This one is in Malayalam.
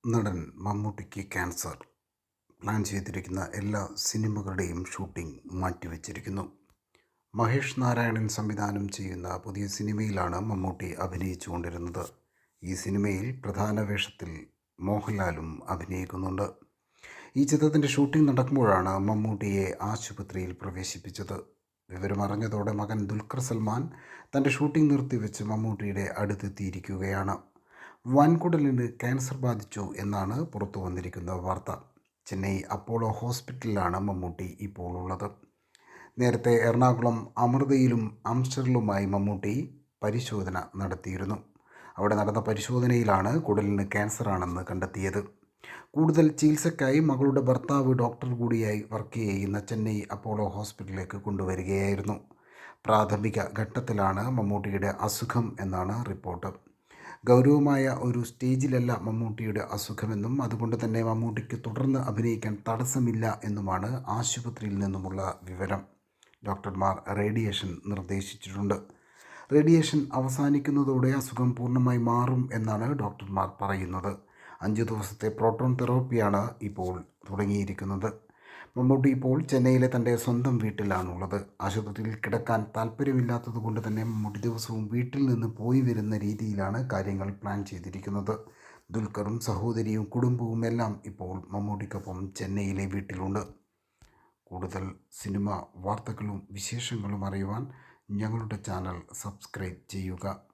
നടൻ മമ്മൂട്ടിക്ക് ക്യാൻസർ. പ്ലാൻ ചെയ്തിരിക്കുന്ന എല്ലാ സിനിമകളുടെയും ഷൂട്ടിംഗ് മാറ്റിവെച്ചിരിക്കുന്നു. മഹേഷ് നാരായണൻ സംവിധാനം ചെയ്യുന്ന പുതിയ സിനിമയിലാണ് മമ്മൂട്ടി അഭിനയിച്ചുകൊണ്ടിരുന്നത്. ഈ സിനിമയിൽ പ്രധാന വേഷത്തിൽ മോഹൻലാലും അഭിനയിക്കുന്നുണ്ട്. ഈ ചിത്രത്തിൻ്റെ ഷൂട്ടിംഗ് നടക്കുമ്പോഴാണ് മമ്മൂട്ടിയെ ആശുപത്രിയിൽ പ്രവേശിപ്പിച്ചത്. വിവരമറിഞ്ഞതോടെ മകൻ ദുൽഖർ സൽമാൻ തൻ്റെ ഷൂട്ടിംഗ് നിർത്തിവെച്ച് മമ്മൂട്ടിയുടെ അടുത്തെത്തിയിരിക്കുകയാണ്. വൻകുടലിന് ക്യാൻസർ ബാധിച്ചു എന്നാണ് പുറത്തു വന്നിരിക്കുന്ന വാർത്ത. ചെന്നൈ അപ്പോളോ ഹോസ്പിറ്റലിലാണ് മമ്മൂട്ടി ഇപ്പോൾ ഉള്ളത്. നേരത്തെ എറണാകുളം അമൃതയിലും അംസ്റ്ററിലുമായി മമ്മൂട്ടി പരിശോധന നടത്തിയിരുന്നു. അവിടെ നടന്ന പരിശോധനയിലാണ് കുടലിന് ക്യാൻസറാണെന്ന് കണ്ടെത്തിയത്. കൂടുതൽ ചികിത്സയ്ക്കായി മകളുടെ ഭർത്താവ് ഡോക്ടർ കൂടിയായി വർക്ക് ചെയ്യുന്ന ചെന്നൈ അപ്പോളോ ഹോസ്പിറ്റലിലേക്ക് കൊണ്ടുവരികയായിരുന്നു. പ്രാഥമിക ഘട്ടത്തിലാണ് മമ്മൂട്ടിയുടെ അസുഖം എന്നാണ് റിപ്പോർട്ട്. ഗൗരവമായ ഒരു സ്റ്റേജിലല്ല മമ്മൂട്ടിയുടെ അസുഖമെന്നും അതുകൊണ്ട് തന്നെ മമ്മൂട്ടിക്ക് തുടർന്ന് അഭിനയിക്കാൻ തടസ്സമില്ല എന്നുമാണ് ആശുപത്രിയിൽ നിന്നുമുള്ള വിവരം. ഡോക്ടർമാർ റേഡിയേഷൻ നിർദ്ദേശിച്ചിട്ടുണ്ട്. റേഡിയേഷൻ അവസാനിക്കുന്നതോടെ അസുഖം പൂർണ്ണമായി മാറും എന്നാണ് ഡോക്ടർമാർ പറയുന്നത്. 5 ദിവസത്തെ പ്രോട്ടോൺ തെറാപ്പിയാണ് ഇപ്പോൾ തുടങ്ങിയിരിക്കുന്നത്. മമ്മൂട്ടി ഇപ്പോൾ ചെന്നൈയിലെ തൻ്റെ സ്വന്തം വീട്ടിലാണുള്ളത്. ആശുപത്രിയിൽ കിടക്കാൻ താല്പര്യമില്ലാത്തതുകൊണ്ട് തന്നെ മമ്മൂട്ടി ദിവസവും വീട്ടിൽ നിന്ന് പോയി വരുന്ന രീതിയിലാണ് കാര്യങ്ങൾ പ്ലാൻ ചെയ്തിരിക്കുന്നത്. ദുൽഖറും സഹോദരിയും കുടുംബവും എല്ലാം ഇപ്പോൾ മമ്മൂട്ടിക്കൊപ്പം ചെന്നൈയിലെ വീട്ടിലുണ്ട്. കൂടുതൽ സിനിമ വാർത്തകളും വിശേഷങ്ങളും അറിയുവാൻ ഞങ്ങളുടെ ചാനൽ സബ്സ്ക്രൈബ് ചെയ്യുക.